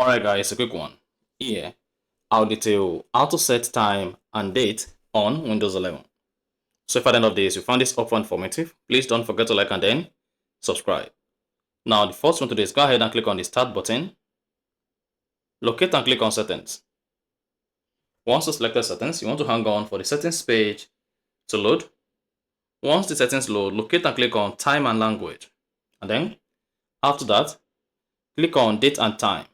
Alright guys, a quick one. Here, I'll detail how to set time and date on Windows 11. So if at the end of this you found this helpful and informative, please don't forget to like and then subscribe. Now the first one to do is go ahead and click on the start button. Locate and click on settings. Once you select the settings, you want to hang on for the settings page to load. Once the settings load, locate and click on time and language. And then after that, click on date and time.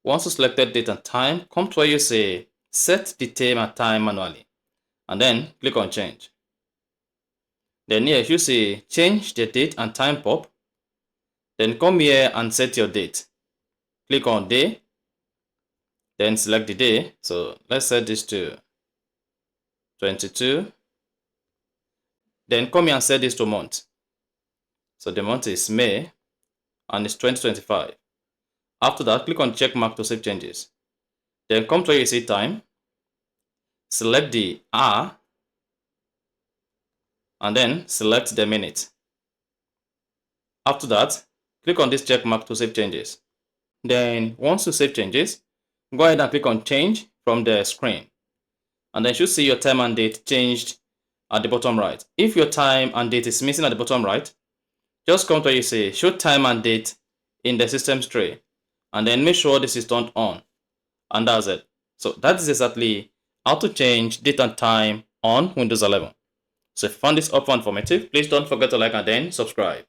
Once you selected date and time, come to where you say set the date and time manually, and then click on change. Then here you say change the date and time pop. Then come here and set your date. Click on day, then select the day. So let's set this to 22. Then come here and set this to month. So the month is May and it's 2025. After that, click on check mark to save changes. Then come to where you see time, select the hour, and then select the minute. After that, click on this check mark to save changes. Then once you save changes, go ahead and click on change from the screen. And then you should see your time and date changed at the bottom right. If your time and date is missing at the bottom right, just come to where you say show time and date in the systems tray. And then make sure this is turned on. And that's it. So that is exactly how to change date and time on Windows 11. So if you found this helpful and informative, please don't forget to like and then subscribe.